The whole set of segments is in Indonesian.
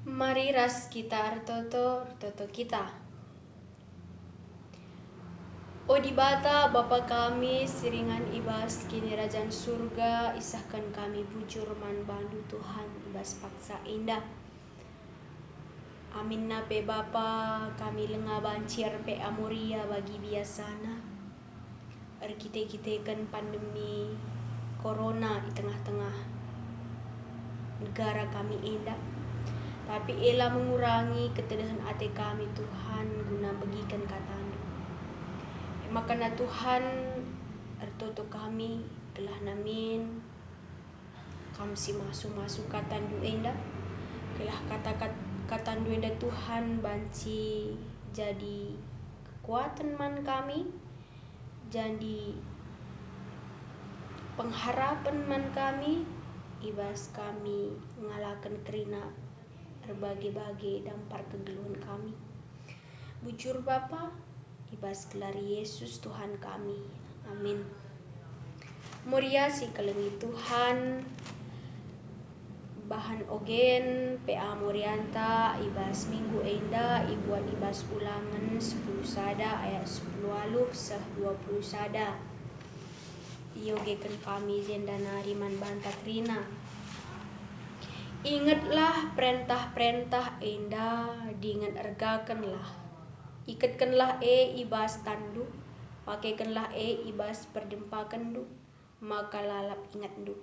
Mari ras kita artoto kita. O di bata Bapa kami siringan ibas kini rajan surga isahkan kami bujur man bandu Tuhan ibas paksa indah. Amin na pe Bapa kami lenga bancir pe amuria bagi biasana. Kita pandemi corona di tengah-tengah negara kami indah. Tapi ela mengurangi ketedahan hati kami Tuhan guna bagikan katamu. Makana Tuhan ertoto kami telah namin kami si masuk katandu enda kelah katandu enda Tuhan banci jadi kekuatan man kami, jadi pengharapan man kami ibas kami mengalahkan kerina berbagai-bagai dampar kegeluhan kami. Bujur Bapa ibas gelar Yesus Tuhan kami. Amin. Muria si kelengi Tuhan bahan ogen PA Murianta ibas minggu enda ibuat ibas ulangan 10 sada ayat 10 aluh sah 20 sada. Iyogekan kami zendana riman banta krina. Ingatlah perintah-perintah enda dengan ergakanlah. Ikatkanlah ibas tandu, pakaikanlah ibas perdempakan du, maka lalap ingat du.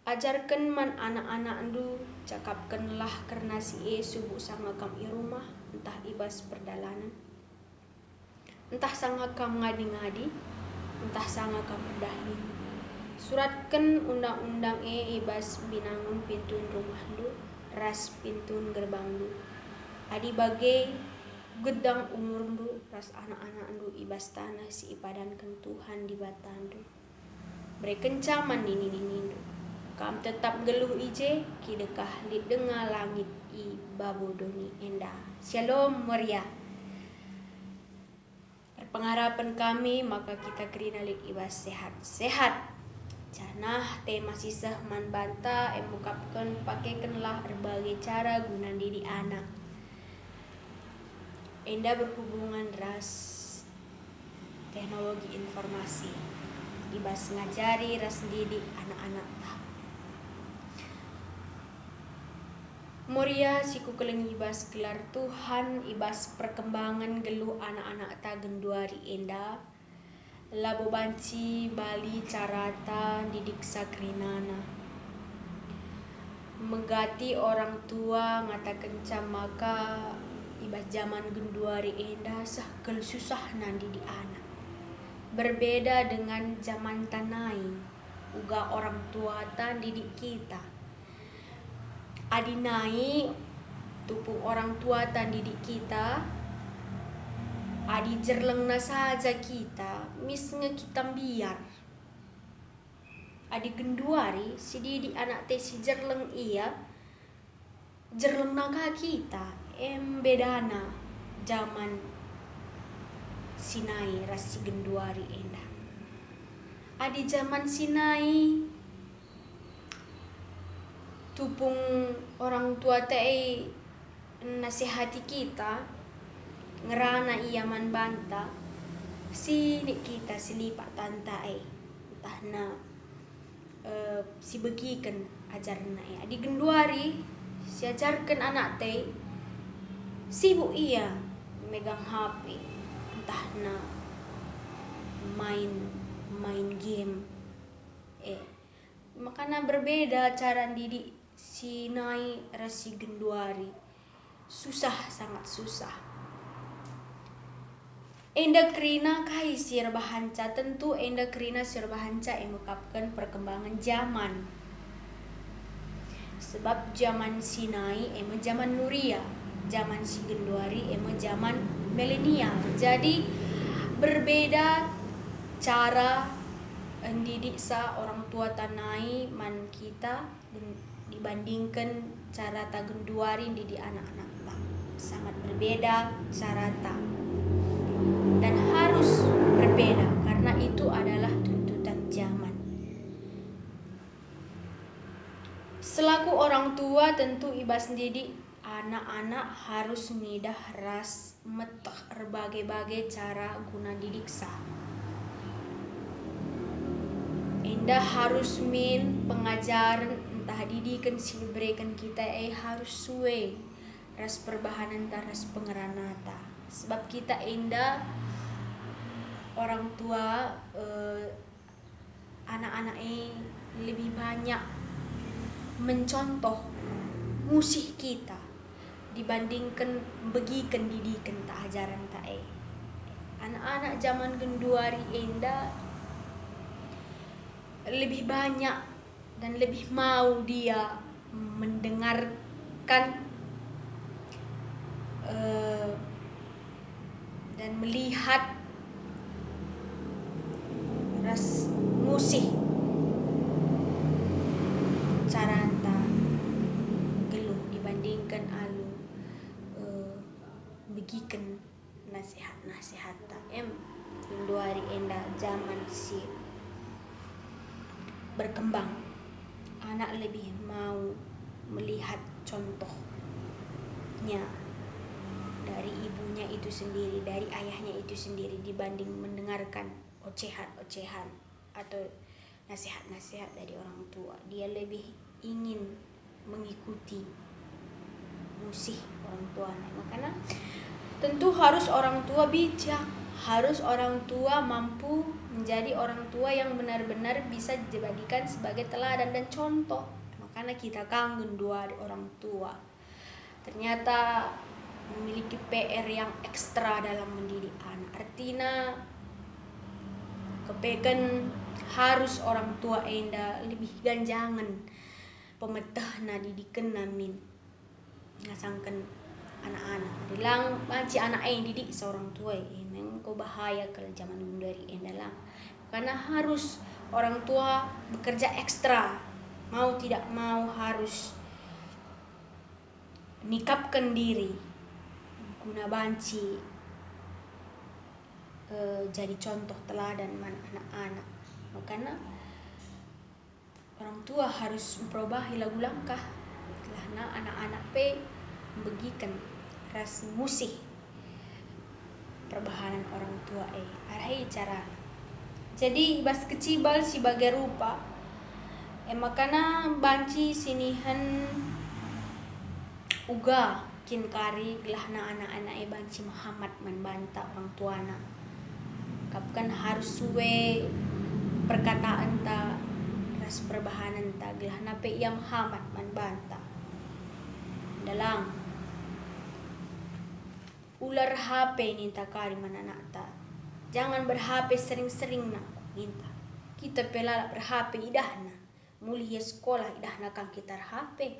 Ajarkan man anak-anak du, cakapkanlah karena si subuh sangakam i rumah, entah ibas perdalanan, entah sangakam ngadi-ngadi, entah sangakam berdahin. Suratkan undang-undang ibas binangun pintun rumah du, ras pintun gerbang du. Adi bagai gedang umur du, ras anak-anak du ibas tanah si ipadankan Tuhan di batandu. Berekencaman nini du. Kam tetap geluh ije, kidekah li dengar langit i babodoni enda. Shalom Maria. Pengharapan kami maka kita kerinalik ibas sehat-sehat. Janah tema sisah man banta emukapkan pakaikanlah berbagai cara guna diri anak. Enda berhubungan ras teknologi informasi. Ibas ngajari ras didik anak-anak ta. Moria siku keleng ibas gelar Tuhan ibas perkembangan geluh anak-anak ta genduari enda. Labo banci bali carata didik sakrinana. Megati orang tua ngata kencam maka ibas zaman genduari enda sah susah nandi di anak. Berbeda dengan zaman tanai uga orang tua tan didik kita. Adinai tupung orang tua tan didik kita. Adi jerlengna saja kita, misnya kita biar. Adi genduari, si didik anak teh si jerleng iya, jerleng naga kita, bedana zaman sinai rasi genduari enda. Adi zaman sinai, tupung orang tua teh nasihati kita, ngerana iya man banta sini kita silipak tanta entah na si begikan ajarna di genduari si ajarkan anak teh sibuk iya megang HP entah na main game makanya berbeda cara didik si nai rasi genduari sangat susah. Enda krina kai sirbahanca tentu enda krina sirbahanca emukapkan perkembangan zaman. Sebab zaman Sinai zaman Nuria, zaman si genduari zaman milenial. Jadi berbeda cara mendidik sa orang tua tanai man kita dibandingkan cara ta genduari didik anak-anak ta. Sangat berbeda cara ta. Dan harus berbeda karena itu adalah tuntutan zaman. Selaku orang tua tentu ibas didik anak-anak harus ngidah ras metah berbagai-bagai cara guna didiksa. Enda harus pengajaran entah didikan si berikan kita harus suwe ras perbahanan ras pengeranata. Sebab kita enda orang tua anak-anak lebih banyak mencontoh musik kita dibandingkan begikan didikan tak ajaran tak anak-anak zaman genduari enda lebih banyak dan lebih mau dia mendengarkan dan melihat ras musik cara anta geluh dibandingkan alu begikan nasihat tak genduari enda zaman si berkembang. Anak lebih mau melihat contohnya dari ibunya itu sendiri, dari ayahnya itu sendiri dibanding mendengarkan ocehan-ocehan atau nasihat-nasihat dari orang tua. Dia lebih ingin mengikuti musik orang tua. Makanya tentu harus orang tua bijak, harus orang tua mampu menjadi orang tua yang benar-benar bisa dijadikan sebagai teladan dan contoh. Makanya kita kangen dua orang tua. Ternyata memiliki PR yang ekstra dalam mendidik anak. Artinya kepekan harus orang tua enda lebih ganjangan pemetahna didikan namin ngasangkan anak-anak. Dilang banci anak didik seorang tua memang kau bahaya kalau zaman dari enda lang. Karena harus orang tua bekerja ekstra, mau tidak mau harus nikapkan diri guna banci jadi contoh teladan anak-anak. Makanya orang tua harus memperubahi lagu langkah karena anak-anak begikan ras musik perbahanan orang tua arahai cara. Jadi bas kecibal sebagai rupa makana banci sinihan uga kin kari gelahna anak-anak banci Muhammad membanta orang tuana. Kapkan harus suwe perkataan ta ras perbahanan ta gelahna ia Muhammad membanta. Dalang ular HP ninta kari anak ta. Jangan ber-HP sering-sering nak minta. Kita pelala ber-HP idahna. Mulia sekolah idahna kang kita HP.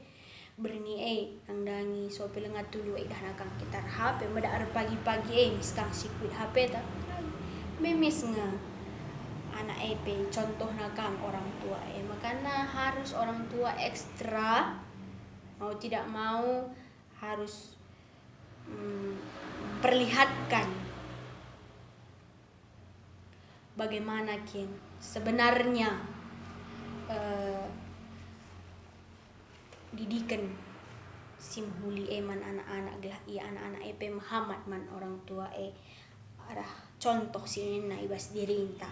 Berni kang dangi so pelengat tulu idahna kang kita HP. Mada pagi-pagi miskang sikuit HP ta. Memes nga anak contoh na kang orang tua makanya harus orang tua ekstra mau tidak mau harus perlihatkan bagaimana sebenarnya didikan simhuli man anak-anak gelah ia anak-anak Muhammad man orang tua arah contoh sini na ibas dirinta.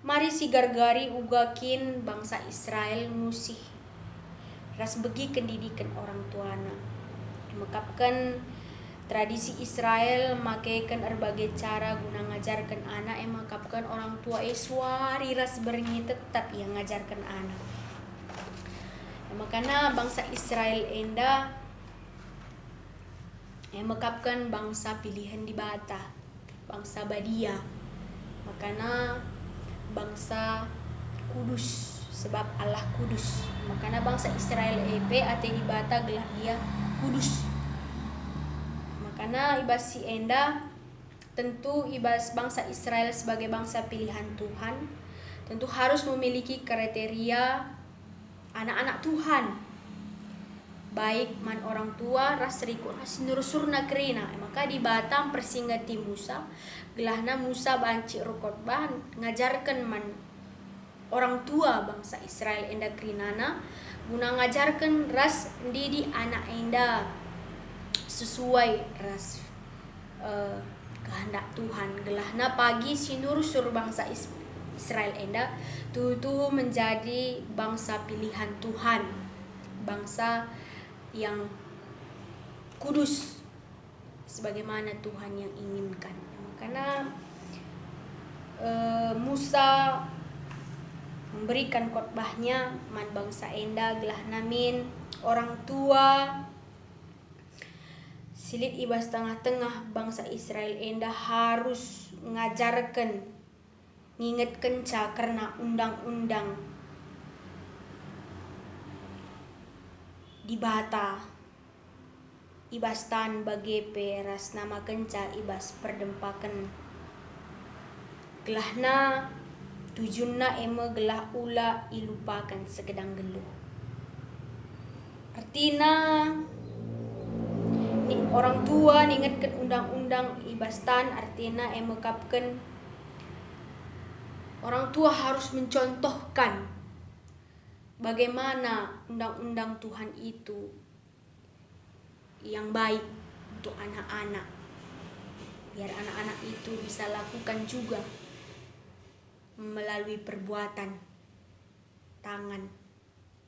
Mari si gargari ugakin bangsa Israel musih ras begi kendidikan orang tuana. Makapkan tradisi Israel makaikan berbagai cara guna ngajarkan anak makapkan orang tua suari ras bernyi tetap yang ngajarkan anak. Makanya bangsa Israel enda makapkan bangsa pilihan di bata, bangsa Badia. Makanya bangsa kudus sebab Allah kudus. Makanya bangsa Israel ate di bata gelah dia kudus. Makanya ibas si enda tentu ibas bangsa Israel sebagai bangsa pilihan Tuhan tentu harus memiliki kriteria anak-anak Tuhan. Baik man orang tua ras riku ras nurusurna kerina. Maka di Batam persinggati Musa gelahna Musa banci rukotbah ngajarkan man orang tua bangsa Israel enda kerinana guna ngajarkan ras didi anak enda sesuai ras kehendak Tuhan. Gelahna pagi sinur sur bangsa Israel enda tuh menjadi bangsa pilihan Tuhan, bangsa yang kudus sebagaimana Tuhan yang inginkan. Karena Musa memberikan khotbahnya man bangsa enda gelah namin orang tua silit ibas tengah-tengah bangsa Israel enda harus ngajarkan ngingetkan ca karena undang-undang dibata ibas tan bagepe ras nama kenca ibas perdempakan gelahna tujunna eme gelah ula ilupakan segedang geluh. Artina orang tua ningetkan undang-undang ibastan artina eme kapken orang tua harus mencontohkan bagaimana undang-undang Tuhan itu yang baik untuk anak-anak, biar anak-anak itu bisa lakukan juga melalui perbuatan tangan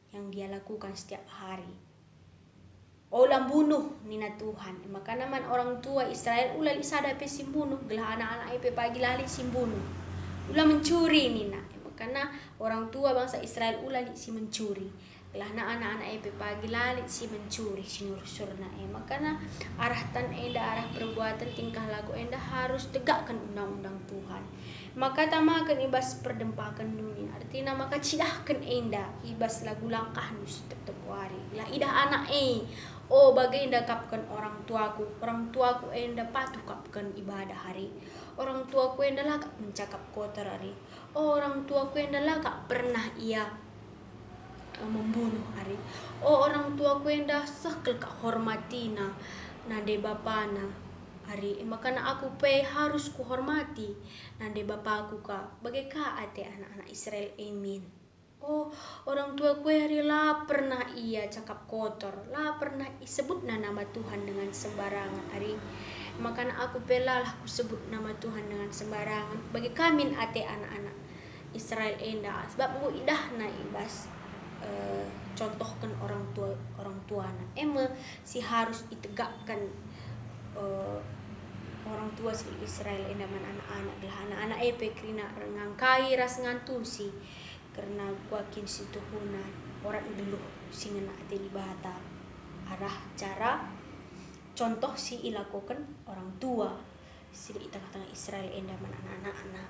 yang dia lakukan setiap hari. Ulah bunuh nina Tuhan, maka naman orang tua Israel ulah lisada pe simbunuh, gelah anak-anak pe pagi lali simbunuh. Ulah mencuri nina, karena orang tua bangsa Israel ulah si mencuri. Gelah anak-anak pe pagi lali si mencuri sinur-surna makana arah tan enda arah perbuatan tingkah laku enda harus tegakkan undang-undang Tuhan. Maka tamakan ibas perdempakan dunia artinya maka cidahkan enda ibas lagu langkah nus tetep wari lah idah anak bagai enda kapkan orang tuaku enda patuh kapkan ibadah hari, orang tuaku enda lagak mencakap kotor hari, orang tuaku enda lagak pernah ia membunuh hari, orang tuaku enda sakel kak hormatina nade bapana hari, makanya aku pe harus kuhormati nade bapakku ka bagai ka ate anak-anak Israel emin. Orang tua kue hari lah pernah ia cakap kotor, lah pernah sebut nama Tuhan dengan sembarangan hari, makanya aku pelalah ku sebut nama Tuhan dengan sembarangan bagi kami ate anak-anak Israel enda sebab aku idah na ibas contohkan orang tua si harus ditegakkan orang tua si Israel enda man anak-anak lah anak-anak pe krina ngangkai ras ngantusi karena kuakin situ huna orang dulu singena ate libata arah cara contoh si ilakukan orang tua si di tengah-tengah Israel enda man anak-anak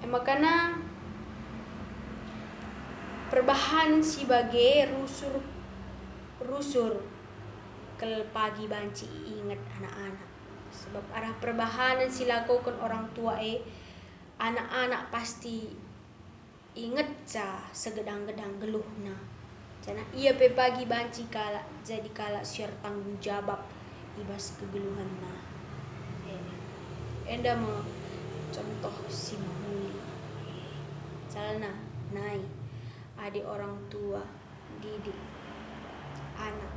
makana perbahan si bage rusur kel pagi banci ingat anak-anak sebab arah perbahanan si lakukan orang tua anak-anak pasti inget ca segedang-gedang geluhna jana ia pe pagi banci kala jadi kala siar tanggung jawab ibas kegeluhan enda mo contoh si mahuli calna nai adik orang tua didik anak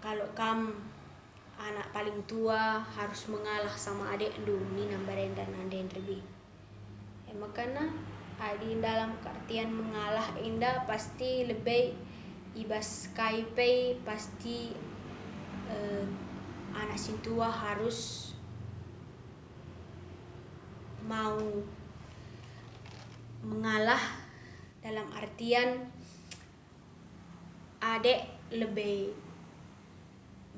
kalau kamu anak paling tua harus mengalah sama adik ni nambaran dan anden lebih makanya adik dalam artian mengalah indah pasti lebih ibas kaipe pasti anak si tua harus mau mengalah dalam artian adik lebih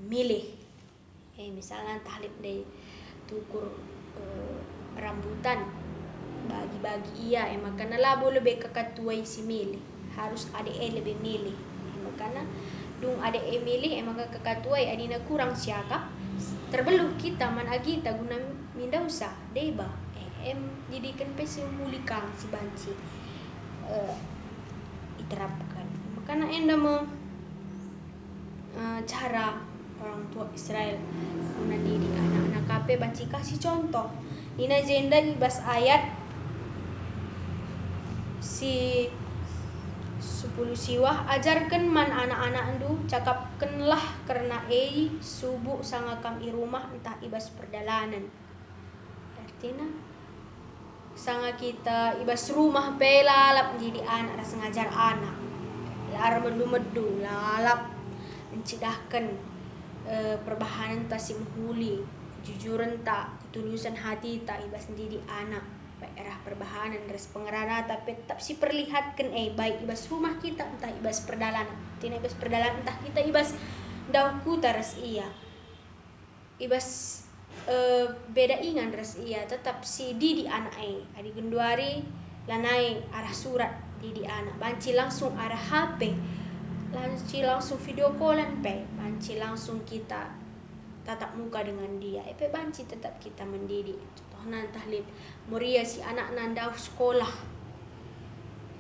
milih misalnya tahlib deh tukur rambutan bagi-bagi ia makanya labo lebih kekatuai si milih harus adik lebih milih makanya dung adik milih maka kekatuai adina kurang siakap terbeluh kita man agita guna minda usah deba didikan pesi mulikang si banci diterapkan makanya enda mau cara orang tua Israel guna didik anak-anak kape banci kasih contoh ina jenda ibas ayat si 10 siwah ajarkan man anak-anak ndu cakapkanlah karena subuh sangakam i rumah entah ibas perdalanan. Artinya sanga kita ibas rumah pelalap menjadi anak rasa ngajar anak lar medu-medu lalap mencidahkan perbahanan ta si menghuli jujuran tak ketulusan hati tak ibas menjadi anak erah perbahanan res pengerana tapi tetap si perlihatkan baik ibas rumah kita entah ibas perdalanan ibas perdalanan entah kita ibas dauku taras iya ibas beda ingan res iya tetap si di anak adi genduari lanai arah surat di anak banci langsung arah HP banci langsung video callan banci langsung kita tatap muka dengan dia banci tetap kita mendidik contohnya tahlil muria si anak nandau sekolah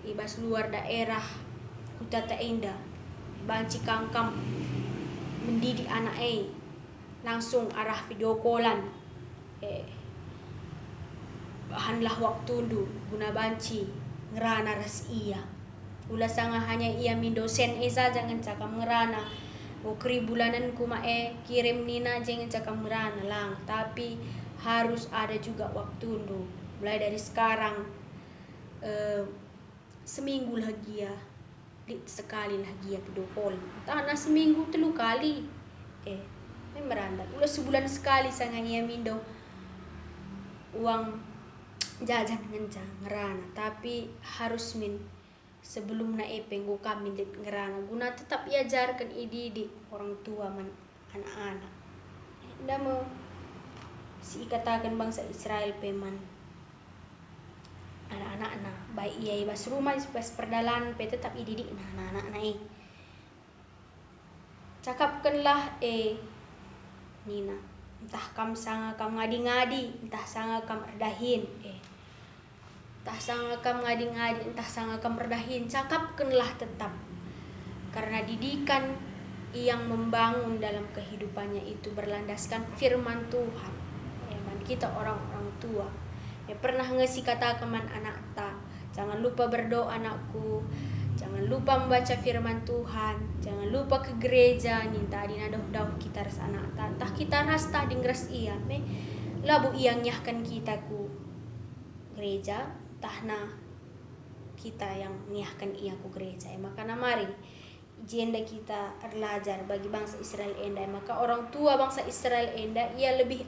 ibas luar daerah kutata indah banci kangkam mendidik anak langsung arah video callan bahanlah waktu ndu guna banci ngerana ras iya ulah sanga hanya ia min dosen saja jangan cakap ngerana ukri bulanan kuma kirim nina jangan cakap ngerana lang tapi harus ada juga waktu ndu mulai dari sekarang seminggu lagi ya sekali lagi ya video call tanah seminggu 3 kali meranda ulah sebulan sekali sanga ia mindo uang jajan ngencang ngerana tapi harus min sebelum na penggo kami ngerana guna tetap iajarkan didik orang tua man anak-anak ndak mau si katakan bangsa Israel peman anak-anak baik ia ibas rumah ibas perdalan tetap didik anak-anak cakapkanlah nina entah kam sanga kam ngadi-ngadi entah sanga kam erdahin entah sanga kam ngadi-ngadi entah sanga kam erdahin cakapkanlah tetap karena didikan yang membangun dalam kehidupannya itu berlandaskan firman Tuhan kita orang-orang tua pernah ngasih kata keman anak ta jangan lupa berdoa anakku jangan lupa membaca firman Tuhan jangan lupa ke gereja ninta adina dauh kita ras anak ta entah kita ras ta dingras iya labu iyang nyahkan kita ku gereja tahna kita yang nyahkan iya ku gereja makana mari jenda kita belajar bagi bangsa Israel enda maka orang tua bangsa Israel enda ia lebih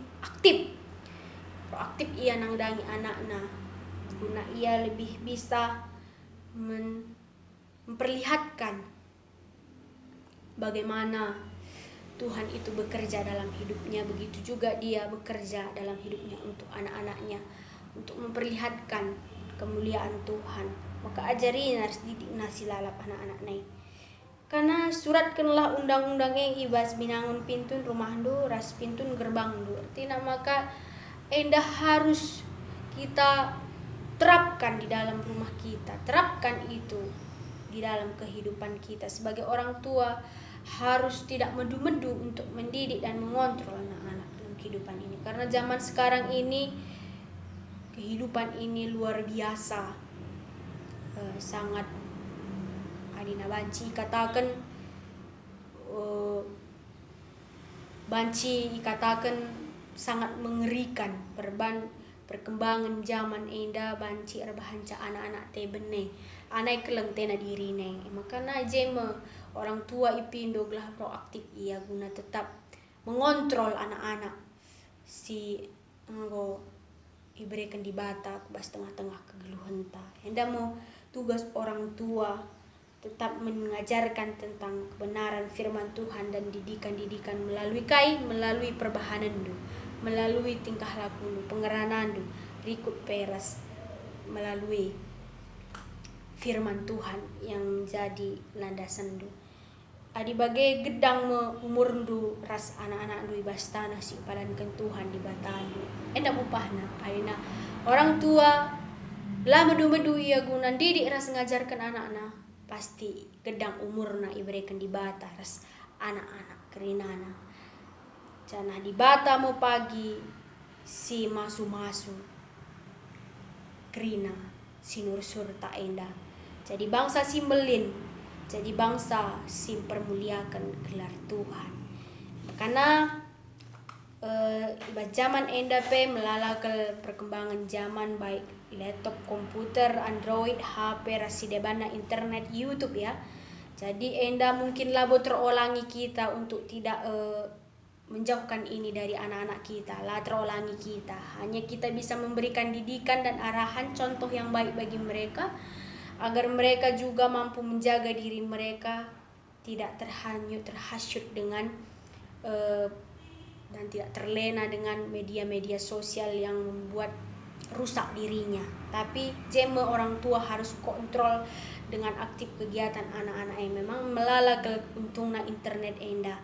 proaktif ia nangdangi anaknya guna ia lebih bisa memperlihatkan bagaimana Tuhan itu bekerja dalam hidupnya begitu juga dia bekerja dalam hidupnya untuk anak-anaknya untuk memperlihatkan kemuliaan Tuhan maka ajari harus didik nasi lalap anak-anak karena suratkanlah undang-undangnya ibas binangun pintun rumah ndu ras pintun gerbang ndu artinya maka endah harus kita terapkan di dalam rumah kita terapkan itu di dalam kehidupan kita sebagai orang tua harus tidak medu-medu untuk mendidik dan mengontrol anak-anak dalam kehidupan ini karena zaman sekarang ini kehidupan ini luar biasa sangat adina banci katakan sangat mengerikan perkembangan zaman enda banci erbahanca anak-anak te bene anai keleng tena diri makana jema orang tua ipindo glah proaktif ia guna tetap mengontrol anak-anak si enggo iberikan di bata kubas tengah-tengah kegeluhan ta enda mau tugas orang tua tetap mengajarkan tentang kebenaran firman Tuhan dan didikan-didikan melalui perbahanan du melalui tingkah laku du pengeranan du rikut peras melalui firman Tuhan yang jadi landasan du adi bagai gedang umur du ras anak-anak du ibas tanah si palankan Tuhan di batan du enda upahna adina orang tua lah medu-medu ia guna didik ras ngajarkan anak-anak pasti gedang umurna iberikan di bata ras anak-anak kerinana cana di bata mau pagi si masu-masu kerina sinur surta enda. Jadi bangsa simbelin, jadi bangsa sim permuliakan gelar Tuhan. Karena zaman enda pe melalakal perkembangan zaman, baik laptop, komputer, Android, HP, rasidebana, internet, YouTube ya. Jadi enda mungkin labo terolangi kita untuk tidak menjauhkan ini dari anak-anak kita, lah terolangi kita. Hanya kita bisa memberikan didikan dan arahan, contoh yang baik bagi mereka, agar mereka juga mampu menjaga diri mereka, tidak terhanyut, dengan dan tidak terlena dengan media-media sosial yang membuat rusak dirinya. Tapi jeme orang tua harus kontrol dengan aktif kegiatan anak-anak yang memang melala untungna internet enda.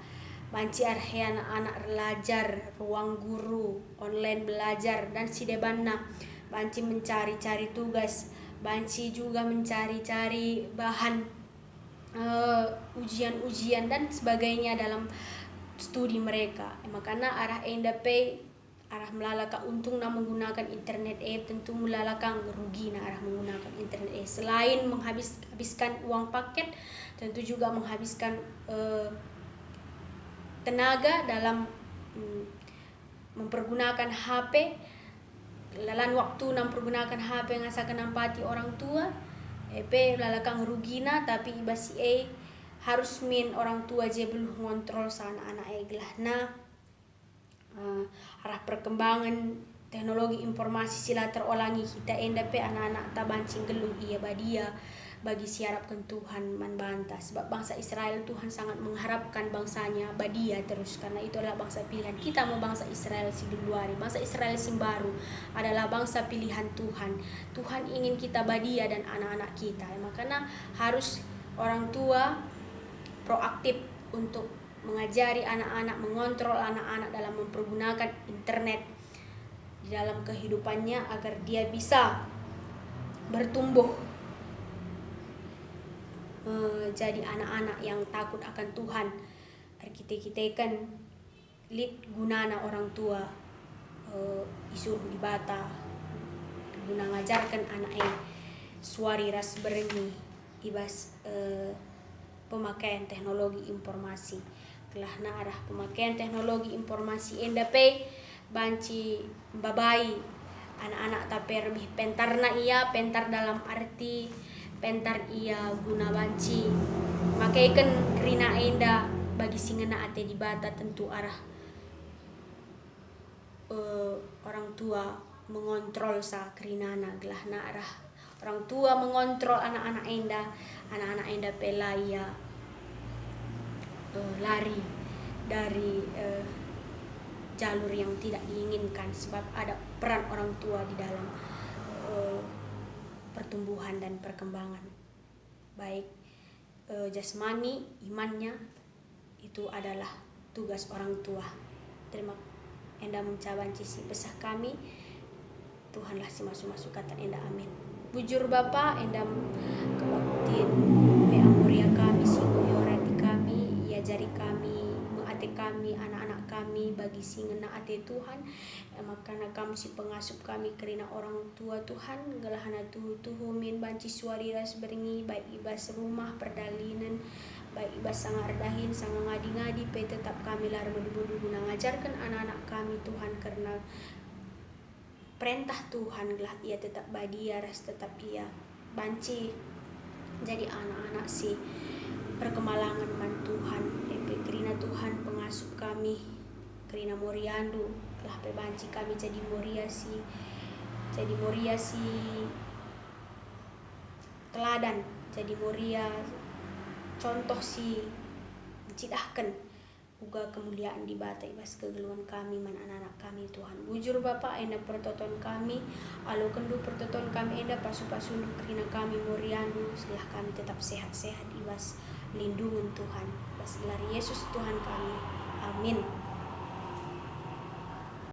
Banci arhe anak-anak belajar, ruang guru, online belajar, dan sidebanna. Banci mencari-cari tugas, banci juga mencari-cari bahan ujian-ujian dan sebagainya dalam studi mereka. Makanya arah enda pe arah melalaka untung na menggunakan internet tentu melalaka rugi na arah menggunakan internet selain menghabiskan uang paket, tentu juga menghabiskan tenaga dalam mempergunakan HP, lalan waktu nam pergunakan HP ngasakan nampati orang tua lalakang rugina. Tapi ibasi harus min orang tua je belum ngontrol sana anak gelah na arah perkembangan teknologi informasi sila terolangi kita enda pe anak-anak tabancing geluh iya badia bagi siarapkan Tuhan manbanta. Sebab bangsa Israel Tuhan sangat mengharapkan bangsanya badia terus, karena itu adalah bangsa pilihan kita. Mau bangsa Israel si Duluari, bangsa Israel si baru adalah bangsa pilihan Tuhan. Tuhan ingin kita badia dan anak-anak kita. Makanya harus orang tua proaktif untuk mengajari anak-anak, mengontrol anak-anak dalam mempergunakan internet di dalam kehidupannya agar dia bisa bertumbuh jadi anak-anak yang takut akan Tuhan. Kita kan lid gunana orang tua isuruh di bata guna ngajarkan anak suari ras berni ibas pemakaian teknologi informasi. Kelahna arah pemakaian teknologi informasi enda pe banci babai anak-anak tapi lebih pentarna ia pentar dalam arti pentar ia guna banci makaikan kerina enda bagi singena ate di bata. Tentu arah orang tua mengontrol sa kerinana gelahna arah orang tua mengontrol anak-anak enda pelaya lari dari jalur yang tidak diinginkan, sebab ada peran orang tua di dalam pertumbuhan dan perkembangan baik jasmani, imannya, itu adalah tugas orang tua. Terima enda mencaban cisi besah kami Tuhanlah si masuk kata enda amin. Bujur Bapa enda kebaktin be amuria kami singoyorati kami ya jari kami ate kami anak-anak kami bagi singena ate Tuhan makana kami si pengasup kami kerina orang tua Tuhan gelahana tuhu min banci suari ras beringi baik ibas rumah perdalinan baik ibas sangat ardahin sangat ngadi-ngadi pe tetap kami lar medu guna ngajarkan anak-anak kami Tuhan, karena perintah Tuhan gelah ia tetap badia ras tetap ia banci jadi anak-anak si perkemalangan man Tuhan kerina Tuhan pengasup kami kerina moriandu telah pebanci kami jadi moria si teladan, jadi moria contoh si cidahkan uga kemuliaan di bata ibas kegeluan kami man anak-anak kami Tuhan. Bujur Bapa enda pertoton kami alo kendu pertoton kami enda pasu-pasu kerina kami moriandu setelah kami tetap sehat-sehat ibas lindungan Tuhan bas ilari Yesus Tuhan kami amin.